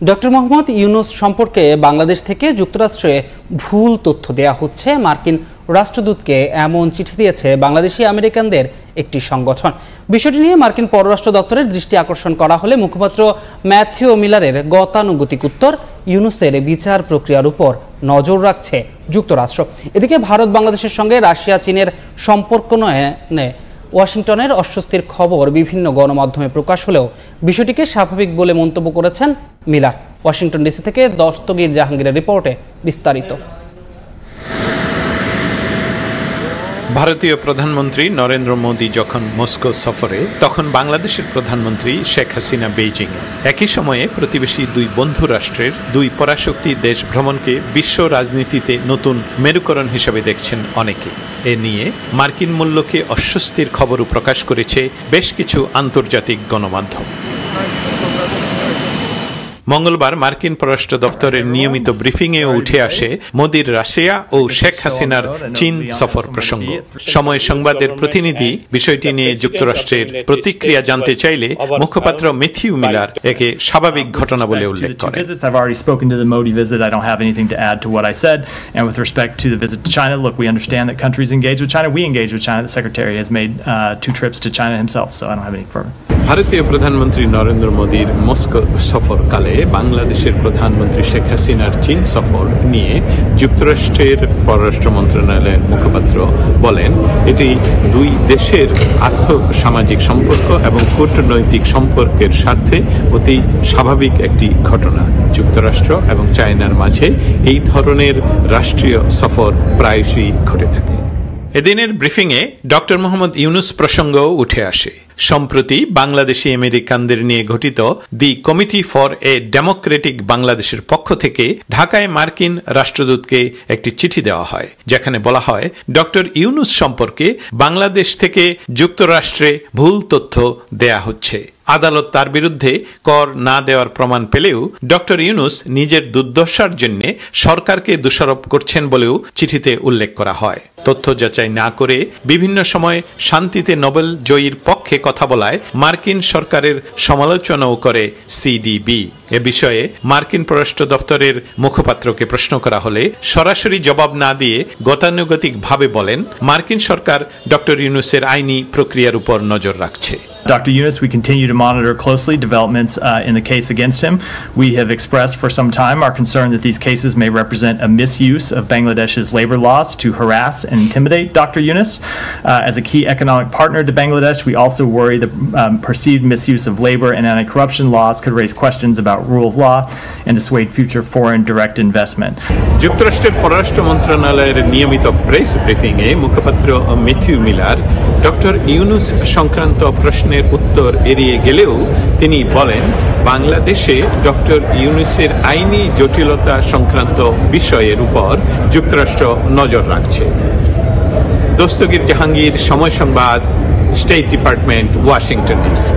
Doctor Mohammad Yunus সম্পর্কে বাংলাদেশ থেকে যুক্তরাষ্ট্রে ভুল তথ্য দেয়া হচ্ছে। মার্কিন রাষ্ট্রদূতকে এমন চিঠি দিয়েছে বাংলাদেশি আমেরিকানদের একটি সংগঠন। বিষয়টি নিয়ে মার্কিন পররাষ্ট্র দপ্তরের দৃষ্টি আকর্ষণ করা হলে মুখপাত্র ম্যাথিউ মিলারের গতানুগতিক উত্তর, ইউনুসের বিচার প্রক্রিয়ার উপর নজর রাখছে যুক্তরাষ্ট্র। এদিকে ভারত বাংলাদেশের সঙ্গে রাশিয়া চীনের সম্পর্ক নয় ওয়াশিংটনের অস্বস্তির খবর বিভিন্ন গণমাধ্যমে প্রকাশ হলেও বিষয়টিকে স্বাভাবিক বলে মন্তব্য করেছেন মিলার। ওয়াশিংটন ডিসি থেকে দস্তগীর জাহাঙ্গীরের রিপোর্টে বিস্তারিত। ভারতীয় প্রধানমন্ত্রী নরেন্দ্র মোদী যখন মস্কো সফরে, তখন বাংলাদেশের প্রধানমন্ত্রী শেখ হাসিনা বেইজিংয়ে। একই সময়ে প্রতিবেশী দুই বন্ধু রাষ্ট্রের দুই পরাশক্তি দেশ ভ্রমণকে বিশ্ব রাজনীতিতে নতুন মেরুকরণ হিসেবে দেখছেন অনেকে। এ নিয়ে মার্কিন মূল্যকে অস্বস্তির খবরও প্রকাশ করেছে বেশ কিছু আন্তর্জাতিক গণমাধ্যম। মঙ্গলবার মার্কিন পররাষ্ট্র দপ্তরের নিয়মিত ব্রিফিংয়েও উঠে আসে মোদির রাশিয়া ও শেখ হাসিনার চীন সফর প্রসঙ্গ। সময় সংবাদের প্রতিনিধি বিষয়টি নিয়ে যুক্তরাষ্ট্রের প্রতিক্রিয়া জানতে চাইলে মুখপাত্র ম্যাথিউ মিলার একে স্বাভাবিক ঘটনা বলে উল্লেখ করেন। ভারতীয় প্রধানমন্ত্রী নরেন্দ্র মোদীর মস্কো সফরকালে বাংলাদেশের প্রধানমন্ত্রী শেখ হাসিনার চীন সফর নিয়ে যুক্তরাষ্ট্রের পররাষ্ট্র মন্ত্রণালয়ের মুখপাত্র বলেন, এটি দুই দেশের আর্থ সামাজিক সম্পর্ক এবং কূটনৈতিক সম্পর্কের স্বার্থে অতি স্বাভাবিক একটি ঘটনা। যুক্তরাষ্ট্র এবং চায়নার মাঝে এই ধরনের রাষ্ট্রীয় সফর প্রায়শই ঘটে থাকে। এদিনের ব্রিফিংয়ে ডক্টর মোহাম্মদ ইউনুস প্রসঙ্গও উঠে আসে। সম্প্রতি বাংলাদেশি আমেরিকানদের নিয়ে গঠিত the committee for a democratic বাংলাদেশের পক্ষ থেকে ঢাকায় মার্কিন রাষ্ট্রদূতকে একটি চিঠি দেওয়া হয়, যেখানে বলা হয় ডক্টর ইউনুস সম্পর্কে বাংলাদেশ থেকে যুক্তরাষ্ট্রে ভুল তথ্য দেয়া হচ্ছে। আদালত তার বিরুদ্ধে কর না দেওয়ার প্রমাণ পেলেও ডক্টর ইউনুস নিজের দুর্দশার জন্য সরকারকে দোষারোপ করছেন বলেও চিঠিতে উল্লেখ করা হয়। তথ্য যাচাই না করে বিভিন্ন সময় শান্তিতে নোবেল জয়ীর পক্ষে কথা বলায় মার্কিন সরকারের সমালোচনাও করে সিডিবি। এ বিষয়ে মার্কিন পররাষ্ট্র দপ্তরের মুখপাত্রকে প্রশ্ন করা হলে সরাসরি জবাব না দিয়ে গতানুগতিকভাবে বলেন, মার্কিন সরকার ডক্টর ইউনুসের আইনি প্রক্রিয়ার উপর নজর রাখছে। Dr. Yunus, we continue to monitor closely developments in the case against him. We have expressed for some time our concern that these cases may represent a misuse of Bangladesh's labor laws to harass and intimidate Dr. Yunus. As a key economic partner to Bangladesh, we also worry the perceived misuse of labor and anti-corruption laws could raise questions about rule of law and dissuade future foreign direct investment. যুক্তরাষ্ট্রের পররাষ্ট্র মন্ত্রণালয়ের নিয়মিত press ব্রিফিংয়ে মুখপাত্র Matthew Miller doctor Yunus সংক্রান্ত প্রশ্নের উত্তর এড়িয়ে গেলেও তিনি বলেন, বাংলাদেশে ডক্টর ইউনুসের আইনি জটিলতা সংক্রান্ত বিষয়ের উপর যুক্তরাষ্ট্র নজর রাখছে। দস্তগীর জাহাঙ্গীর, সময় সংবাদ, স্টেট ডিপার্টমেন্ট, ওয়াশিংটন ডিসি।